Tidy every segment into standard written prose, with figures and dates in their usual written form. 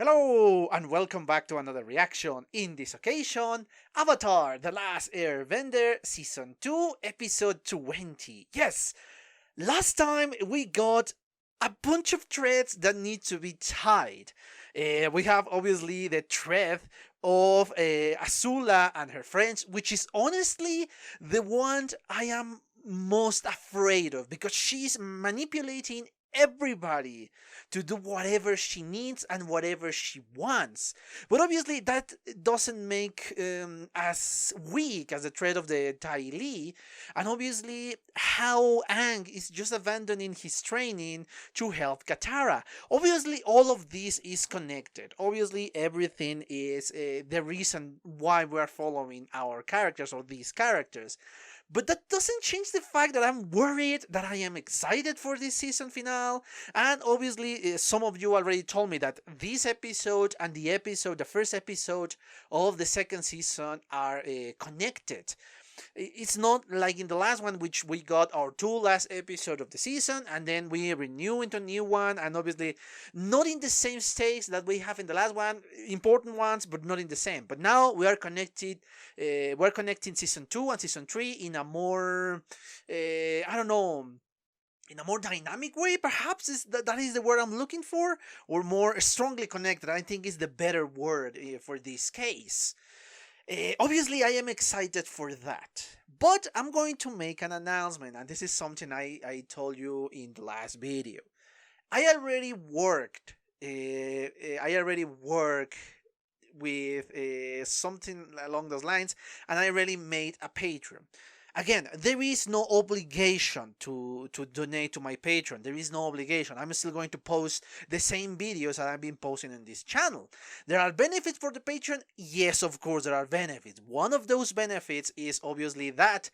Hello and welcome back to another reaction. In this occasion, Avatar: The Last Airbender Season 2 Episode 20. Yes, last time we got a bunch of threads that need to be tied. We have obviously the thread of Azula and her friends, which is honestly the one I am most afraid of because she's manipulating everybody to do whatever she needs and whatever she wants. But obviously, that doesn't make as weak as the threat of the Tai Li, and obviously, how Aang is just abandoning his training to help Katara. Obviously, all of this is connected. Obviously, everything is the reason why we are following our characters or these characters. But that doesn't change the fact that I'm worried, that I am excited for this season finale. And obviously, some of you already told me that this episode and the first episode of the second season are connected. It's not like in the last one, which we got our two last episodes of the season and then we renew into a new one, and obviously not in the same stakes that we have in the last one, important ones, but not in the same. But now we are connected. We're connecting season 2 and season 3 in a more, I don't know, in a more dynamic way, perhaps that is the word I'm looking for, or more strongly connected, I think is the better word for this case. Obviously, I am excited for that. But I'm going to make an announcement, and this is something I told you in the last video. I already worked. I already work with something along those lines, and I already made a Patreon. Again, there is no obligation to donate to my Patreon. There is no obligation. I'm still going to post the same videos that I've been posting on this channel. There are benefits for the Patreon. Yes, of course, there are benefits. One of those benefits is obviously that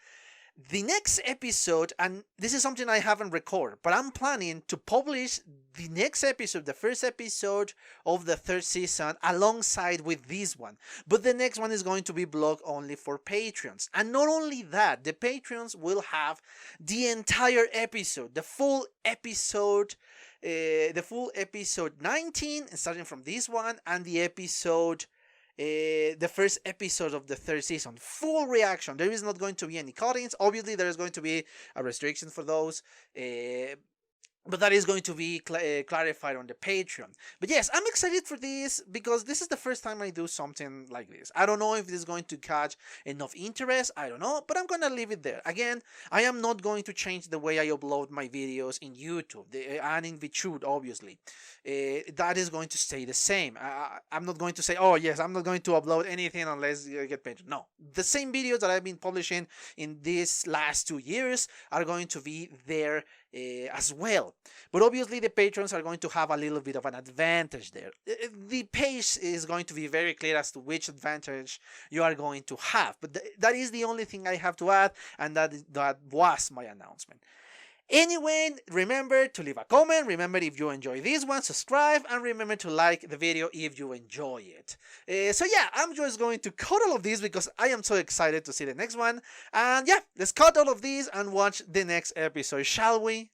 the next episode, and this is something I haven't recorded, but I'm planning to publish the next episode, the first episode of the third season, alongside with this one. But the next one is going to be blocked only for Patreons. And not only that, the Patreons will have the entire episode, the full episode 19, starting from this one, and the first episode of the third season, full reaction. There is not going to be any cuttings. Obviously, there is going to be a restriction for those, but that is going to be clarified on the Patreon. But yes, I'm excited for this because this is the first time I do something like this. I don't know if this is going to catch enough interest, I don't know, but I'm gonna leave it there. Again, I am not going to change the way I upload my videos in YouTube, and in VTube, obviously. That is going to stay the same. I'm not going to say, oh yes, I'm not going to upload anything unless you get paid. No, the same videos that I've been publishing in these last 2 years are going to be there as well. But obviously the patrons are going to have a little bit of an advantage there. The page is going to be very clear as to which advantage you are going to have, but that is the only thing I have to add, and that was my announcement. Anyway, remember to leave a comment, remember if you enjoy this one, subscribe, and remember to like the video if you enjoy it. So yeah, I'm just going to cut all of this because I am so excited to see the next one. And yeah, let's cut all of this and watch the next episode, shall we?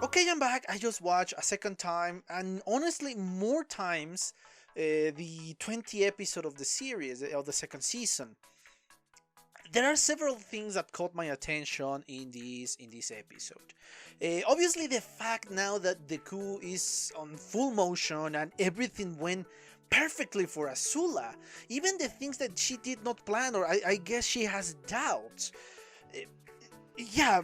Okay, I'm back. I just watched a second time, and honestly, more times, the 20 episode of the series, of the second season. There are several things that caught my attention in this episode. Obviously, the fact now that the coup is on full motion and everything went perfectly for Azula. Even the things that she did not plan, or I guess she has doubts. Yeah.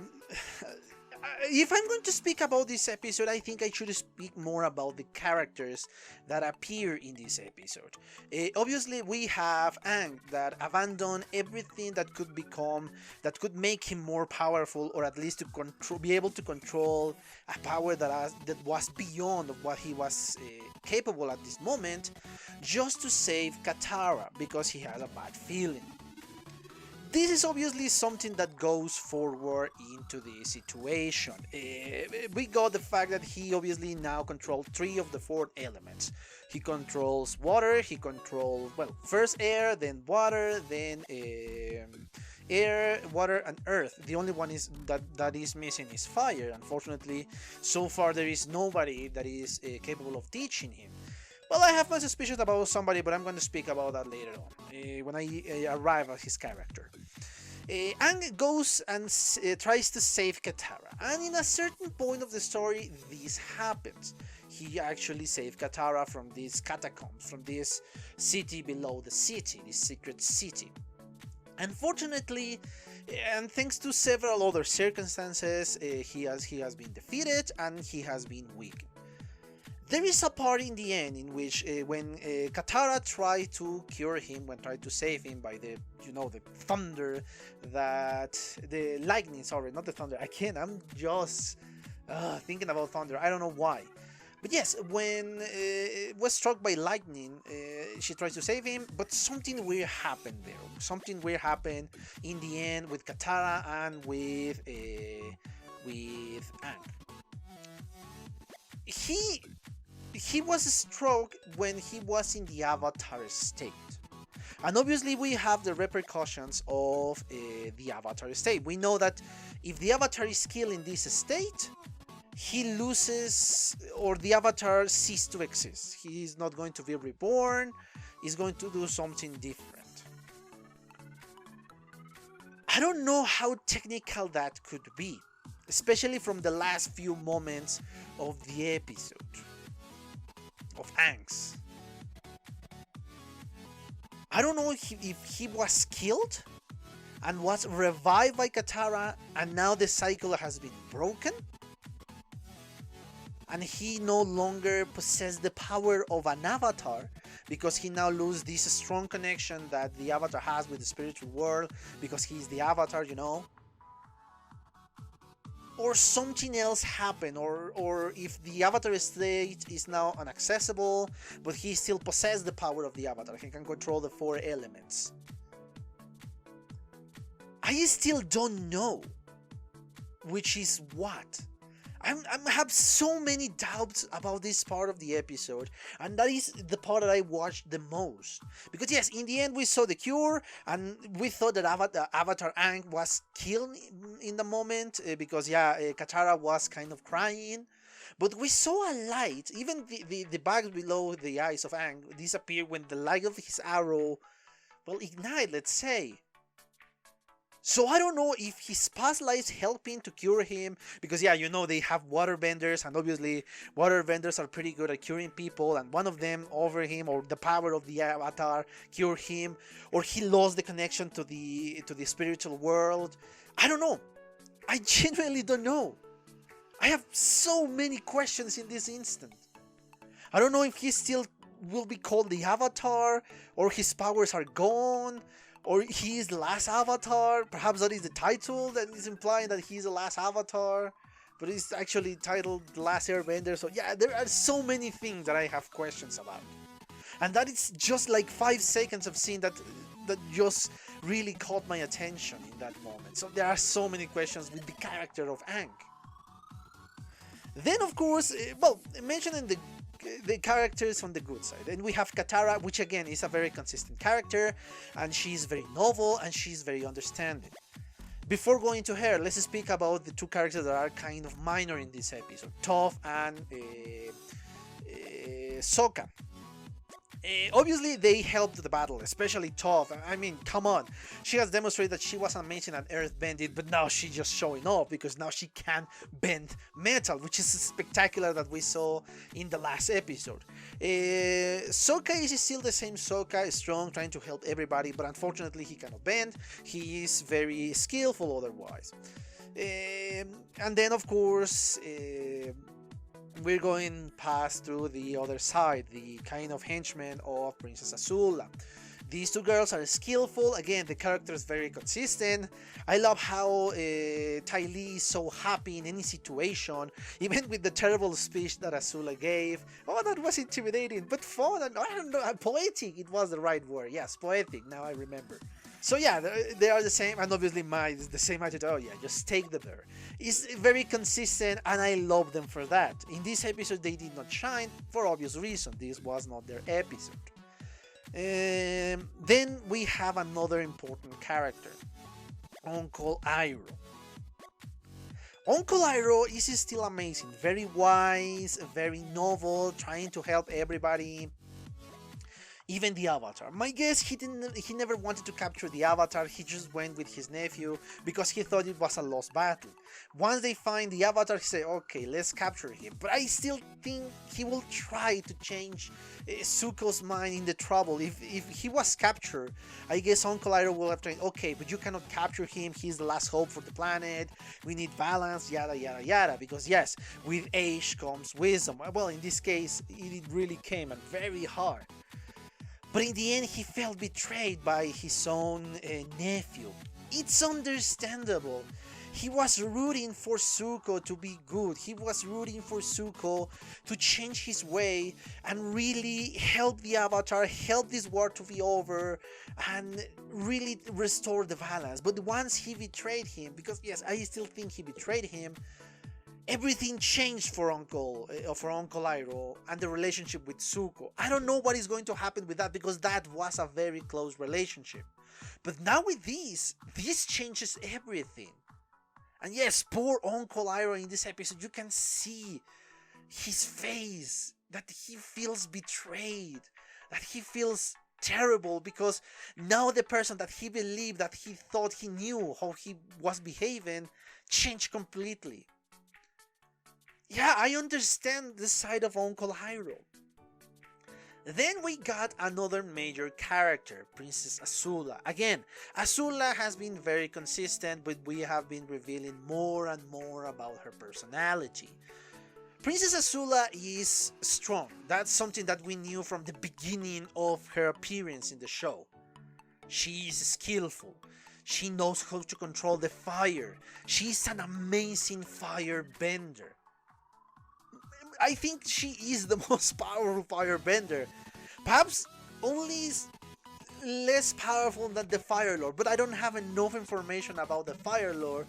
If I'm going to speak about this episode, I think I should speak more about the characters that appear in this episode. Obviously, we have Aang that abandoned everything that could make him more powerful, or at least to be able to control a power that was beyond what he was capable at this moment, just to save Katara because he has a bad feeling. This is obviously something that goes forward into the situation. We got the fact that he obviously now controls 3 of the 4 elements. He controls water, he controls, well, first air, then water, then air, water, and earth. The only one is that is missing is fire. Unfortunately, so far there is nobody that is capable of teaching him. Well, I have my suspicions about somebody, but I'm going to speak about that later on, when I arrive at his character. Aang goes and tries to save Katara, and in a certain point of the story, this happens. He actually saved Katara from these catacombs, from this city below the city, this secret city. Unfortunately, and thanks to several other circumstances, he has been defeated and he has been weakened. There is a part in the end in which when Katara tried to cure him, when tried to save him by the, the thunder, that the lightning, sorry, not the thunder. I'm just thinking about thunder. I don't know why. But yes, when it was struck by lightning, she tries to save him, but something weird happened there. Something weird happened in the end with Katara and with Aang. He was struck when he was in the avatar state. And obviously we have the repercussions of the avatar state. We know that if the avatar is killed in this state, he loses, or the avatar ceases to exist. He is not going to be reborn. He's going to do something different. I don't know how technical that could be, especially from the last few moments of the episode of Aang's. I don't know if he was killed and was revived by Katara, and now the cycle has been broken, and he no longer possesses the power of an avatar because he now loses this strong connection that the avatar has with the spiritual world because he's the avatar, Or something else happened, or if the avatar state is now inaccessible, but he still possesses the power of the avatar. He can control the 4 elements. I still don't know which is what. I have so many doubts about this part of the episode, and that is the part that I watched the most. Because yes, in the end we saw the cure, and we thought that Avatar Aang was killed in the moment, because Katara was kind of crying. But we saw a light, even the bags below the eyes of Aang disappeared when the light of his arrow, ignite, let's say. So I don't know if his past lives helping to cure him, because they have waterbenders, and obviously waterbenders are pretty good at curing people, and one of them over him, or the power of the avatar cured him, or he lost the connection to the spiritual world. I don't know. I genuinely don't know. I have so many questions in this instant. I don't know if he still will be called the avatar, or his powers are gone, or he is the last avatar. Perhaps that is the title that is implying that he's the last avatar, but it's actually titled The Last Airbender. So yeah, there are so many things that I have questions about, and that is just like 5 seconds of scene that just really caught my attention in that moment. So there are so many questions with the character of Aang. Then of course, mentioning the characters on the good side, and we have Katara, which again is a very consistent character, and she's very novel and she's very understanding. Before going to her, let's speak about the 2 characters that are kind of minor in this episode, Toph and Sokka. Obviously they helped the battle, especially Toph. I mean, come on, she has demonstrated that she was amazing at earthbending, but now she's just showing off because now she can bend metal, which is spectacular that we saw in the last episode. Sokka is still the same Sokka, strong, trying to help everybody, but unfortunately he cannot bend. He is very skillful otherwise. And then of course, we're going past through the other side, the kind of henchmen of Princess Azula. These 2 girls are skillful. Again, the character is very consistent. I love how Ty Lee is so happy in any situation, even with the terrible speech that Azula gave. Oh, that was intimidating, but fun, and I don't know, poetic, it was the right word. Yes, poetic, now I remember. So yeah, they are the same, and obviously Mai is the same attitude. Oh yeah, just take the bear. It's very consistent, and I love them for that. In this episode, they did not shine for obvious reason. This was not their episode. Then we have another important character, Uncle Iroh. Uncle Iroh is still amazing, very wise, very noble, trying to help everybody. Even the Avatar. My guess, he never wanted to capture the Avatar, he just went with his nephew because he thought it was a lost battle. Once they find the Avatar, he say, okay, let's capture him. But I still think he will try to change Zuko's mind in the trouble. If he was captured, I guess Uncle Iroh will have to, okay, but you cannot capture him, he's the last hope for the planet, we need balance, yada yada yada. Because yes, with age comes wisdom. Well, in this case, it really came and very hard. But in the end, he felt betrayed by his own nephew. It's understandable. He was rooting for Zuko to be good. He was rooting for Zuko to change his way and really help the Avatar, help this war to be over, and really restore the balance. But once he betrayed him, because yes, I still think he betrayed him, everything changed for Uncle Iroh and the relationship with Zuko. I don't know what is going to happen with that because that was a very close relationship. But now with this changes everything. And yes, poor Uncle Iroh in this episode, you can see his face, that he feels betrayed, that he feels terrible because now the person that he believed, that he thought he knew how he was behaving, changed completely. Yeah, I understand the side of Uncle Iroh. Then we got another major character, Princess Azula. Again, Azula has been very consistent, but we have been revealing more and more about her personality. Princess Azula is strong. That's something that we knew from the beginning of her appearance in the show. She is skillful. She knows how to control the fire. She's an amazing fire bender. I think she is the most powerful firebender. Perhaps only less powerful than the Fire Lord, but I don't have enough information about the Fire Lord,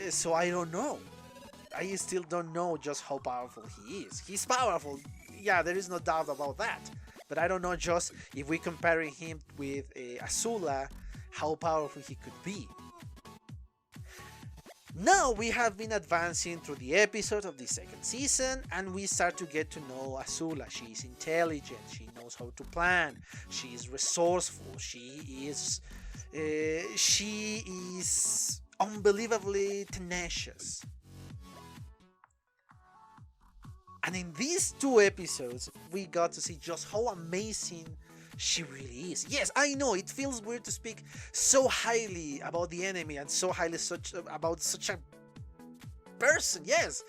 so I don't know. I still don't know just how powerful he is. He's powerful, yeah, there is no doubt about that. But I don't know just if we compare him with Azula, how powerful he could be. Now we have been advancing through the episodes of the second season and we start to get to know Azula. She is intelligent, she knows how to plan, she is resourceful, she is unbelievably tenacious. And in these two episodes, we got to see just how amazing she really is. Yes, I know it feels weird to speak so highly about the enemy and so highly about such a person, yes.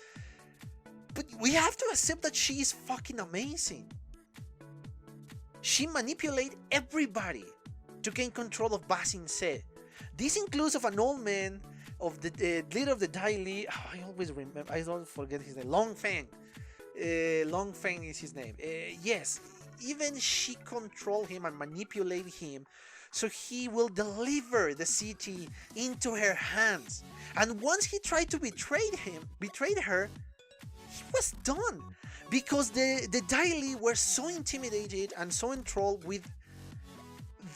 But we have to accept that she is fucking amazing. She manipulates everybody to gain control of Ba Sing Se. This includes of an old man, of the leader of the Dai Li. Oh, I always remember, I don't forget his name. Long Feng. Long Feng is his name. Yes. Even she controlled him and manipulated him so he will deliver the city into her hands. And once he tried to betray her, he was done. Because the Dai Li were so intimidated and so enthralled with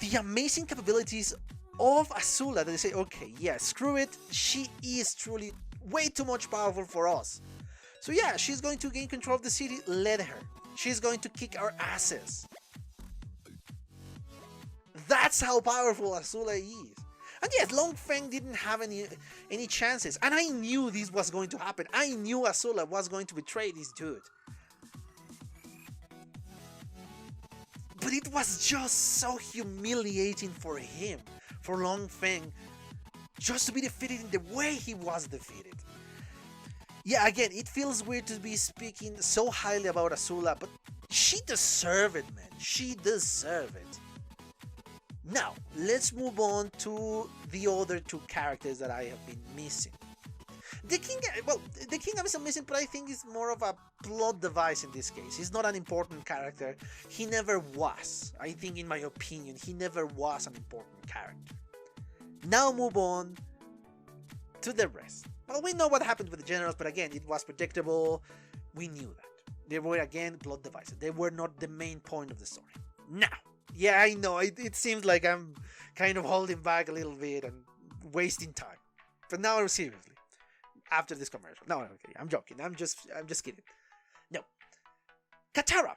the amazing capabilities of Azula that they say, okay, yeah, screw it, she is truly way too much powerful for us. So yeah, she's going to gain control of the city, let her. She's going to kick our asses. That's how powerful Azula is. And yes, Long Feng didn't have any chances. And I knew this was going to happen. I knew Azula was going to betray this dude. But it was just so humiliating for him, for Long Feng, just to be defeated in the way he was defeated. Yeah, again, it feels weird to be speaking so highly about Azula, but she deserves it, man. She deserves it. Now, let's move on to the other two characters that I have been missing. The King is missing, but I think it's more of a plot device in this case. He's not an important character. He never was. I think, in my opinion, he never was an important character. Now move on to the rest. Well, we know what happened with the generals, but again, it was predictable. We knew that. They were again plot devices. They were not the main point of the story. Now, yeah, I know, it seems like I'm kind of holding back a little bit and wasting time. But now, seriously, after this commercial. No, okay, I'm joking. I'm just kidding. No. Katara.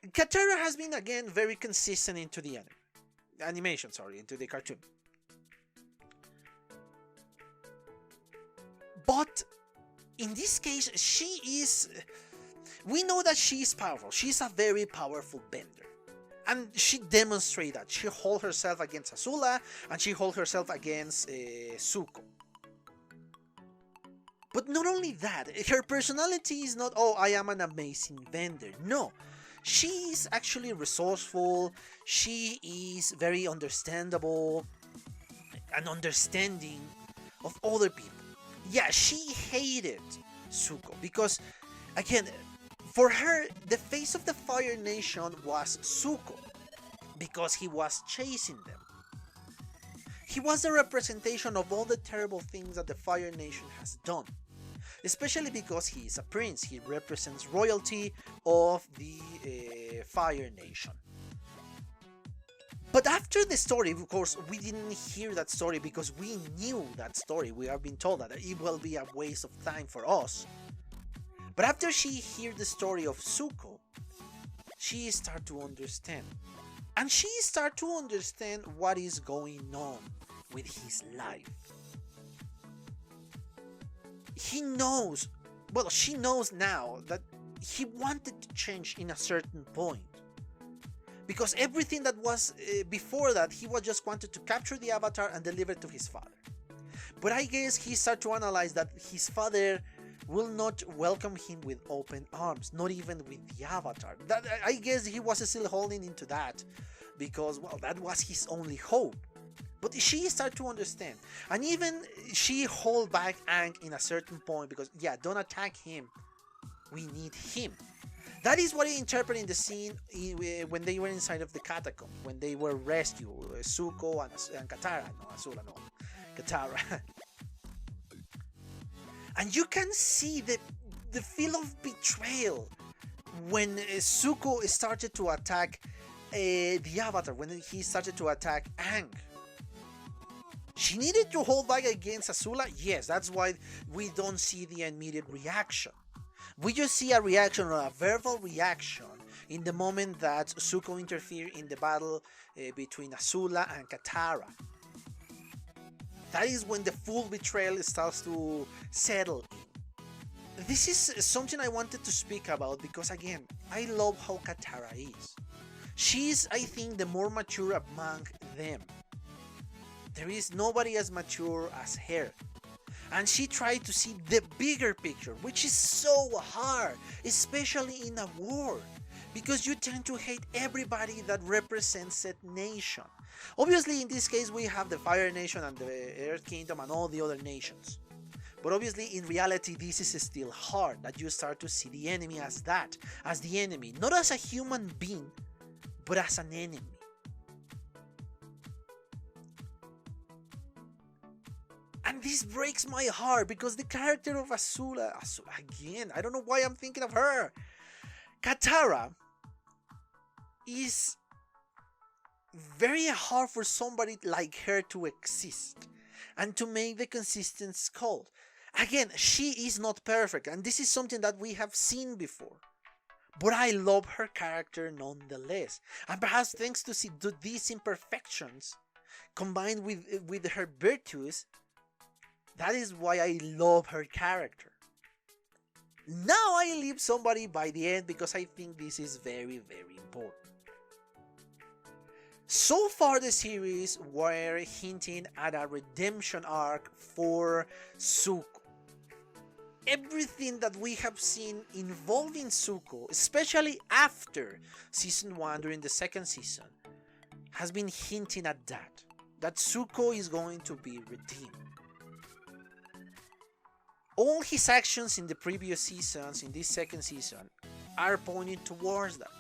Katara has been again very consistent into the animation, into the cartoon. But in this case, we know that she is powerful. She's a very powerful bender. And she demonstrates that. She holds herself against Azula, and she holds herself against Zuko. But not only that, her personality is not, oh, I am an amazing bender. No. She is actually resourceful. She is very understandable and understanding of other people. Yeah, she hated Zuko because, again, for her, the face of the Fire Nation was Zuko because he was chasing them. He was a representation of all the terrible things that the Fire Nation has done, especially because he is a prince. He represents royalty of the Fire Nation. But after the story, of course, we didn't hear that story because we knew that story. We have been told that it will be a waste of time for us. But after she heard the story of Zuko, she started to understand. And she started to understand what is going on with his life. She knows now that he wanted to change in a certain point. Because everything that was before that, he was just wanted to capture the Avatar and deliver it to his father. But I guess he started to analyze that his father will not welcome him with open arms, not even with the Avatar. I guess he was still holding into that because, well, that was his only hope. But she started to understand. And even she hold back Aang in a certain point because, yeah, don't attack him. We need him. That is what I interpret in the scene when they were inside of the catacomb, when they were rescued, Zuko and Katara. No, Azula, no. Katara. And you can see the feel of betrayal when Zuko started to attack the Avatar, when he started to attack Aang. She needed to hold back against Azula? Yes, that's why we don't see the immediate reaction. We just see a reaction, or a verbal reaction, in the moment that Zuko interfered in the battle between Azula and Katara. That is when the full betrayal starts to settle in. This is something I wanted to speak about because, again, I love how Katara is. She's, I think, the more mature among them. There is nobody as mature as her. And she tried to see the bigger picture, which is so hard, especially in a war, because you tend to hate everybody that represents that nation. Obviously, in this case, we have the Fire Nation and the Earth Kingdom and all the other nations. But obviously, in reality, this is still hard, that you start to see the enemy as that, as the enemy, not as a human being, but as an enemy. And this breaks my heart because the character of Azula, again, I don't know why I'm thinking of her. Katara is very hard for somebody like her to exist and to make the consistent call. Again, she is not perfect, and this is something that we have seen before. But I love her character nonetheless. And perhaps thanks to these imperfections, combined with her virtues, that is why I love her character. Now I leave somebody by the end because I think this is very, very important. So far the series were hinting at a redemption arc for Zuko. Everything that we have seen involving Zuko, especially after Season 1 during the second season, has been hinting at that Zuko is going to be redeemed. All his actions in the previous seasons, in this second season, are pointing towards that.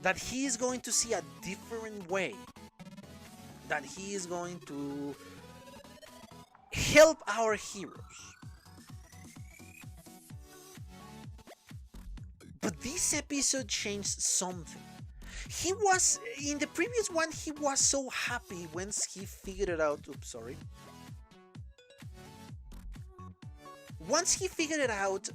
That he is going to see a different way that he is going to help our heroes. But this episode changed something. He was, in the previous one, he was so happy once he figured it out. Oops, sorry. Once he figured it out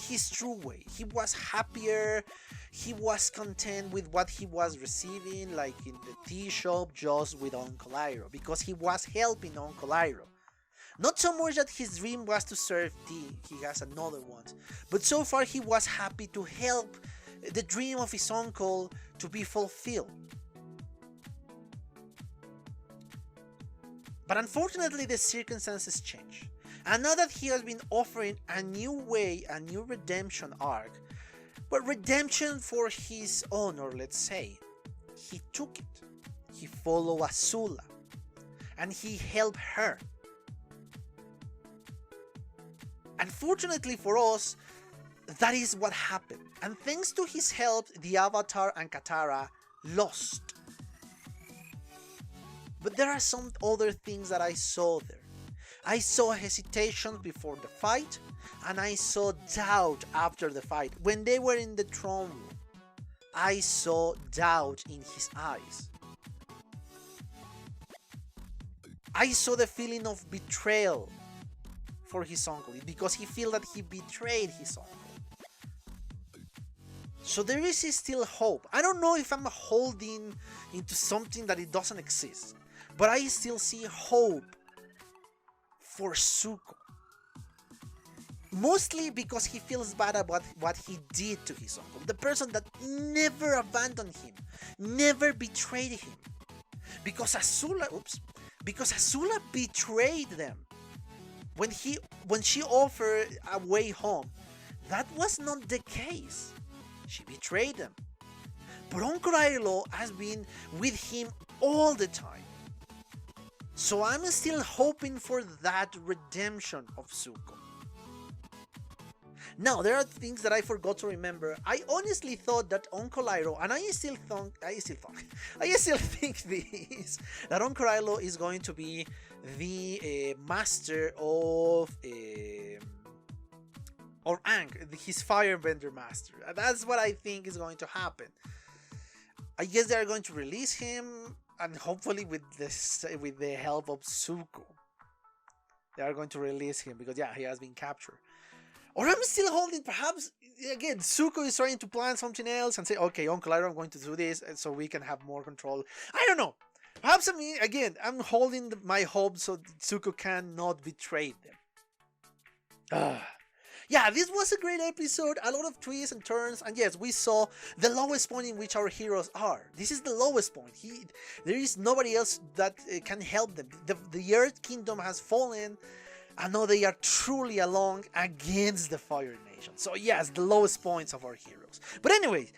his true way, he was happier, he was content with what he was receiving, like in the tea shop, just with Uncle Iroh, because he was helping Uncle Iroh. Not so much that his dream was to serve tea, he has another one, but so far he was happy to help the dream of his uncle to be fulfilled. But unfortunately the circumstances change, and now that he has been offering a new way, a new redemption arc, but redemption for his honor, let's say, he took it. He followed Azula, and he helped her. Unfortunately for us, that is what happened, and thanks to his help, the Avatar and Katara lost. But there are some other things that I saw there. I saw hesitation before the fight, and I saw doubt after the fight. When they were in the throne room, I saw doubt in his eyes. I saw the feeling of betrayal for his uncle, because he felt that he betrayed his uncle. So there is still hope. I don't know if I'm holding into something that it doesn't exist, but I still see hope for Zuko. Mostly because he feels bad about what he did to his uncle, the person that never abandoned him, never betrayed him. Because Azula betrayed them. When she offered a way home, that was not the case. She betrayed them. But Uncle Iroh has been with him all the time. So I'm still hoping for that redemption of Zuko. Now, there are things that I forgot to remember. I honestly thought that Uncle Iroh, and I still think this, that Uncle Iroh is going to be the master of Aang, his firebender master. That's what I think is going to happen. I guess they are going to release him, and hopefully with the help of Zuko, they are going to release him, because yeah, he has been captured. Or I'm still holding, perhaps, again, Zuko is trying to plan something else and say, okay, Uncle Iroh, I'm going to do this so we can have more control. I don't know. Perhaps, I'm holding my hope so Zuko cannot betray them. Yeah, this was a great episode, a lot of twists and turns, and yes, we saw the lowest point in which our heroes are. This is the lowest point. There is nobody else that can help them. The Earth Kingdom has fallen, and now they are truly alone against the Fire Nation. So yes, the lowest points of our heroes. But anyway,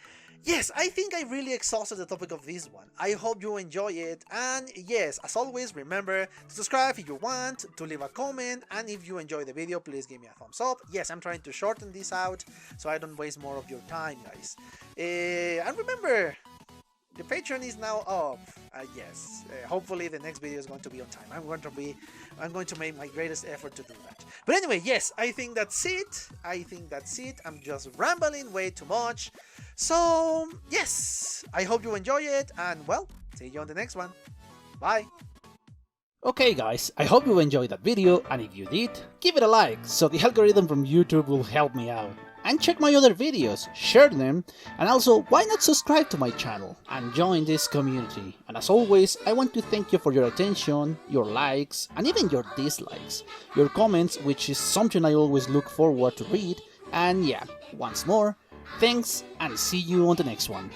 yes, I think I really exhausted the topic of this one. I hope you enjoy it, and yes, as always, remember to subscribe if you want, to leave a comment, and if you enjoy the video, please give me a thumbs up. Yes, I'm trying to shorten this out so I don't waste more of your time, guys. And remember, the Patreon is now up. Yes, hopefully the next video is going to be on time. I'm going to make my greatest effort to do that. But anyway, yes, I think that's it. I'm just rambling way too much. So yes, I hope you enjoy it, and well, see you on the next one. Bye. Okay guys, I hope you enjoyed that video, and if you did, give it a like so the algorithm from YouTube will help me out. And check my other videos, share them, and also why not subscribe to my channel and join this community. And as always, I want to thank you for your attention, your likes, and even your dislikes, your comments, which is something I always look forward to read. And yeah, once more, thanks, and see you on the next one.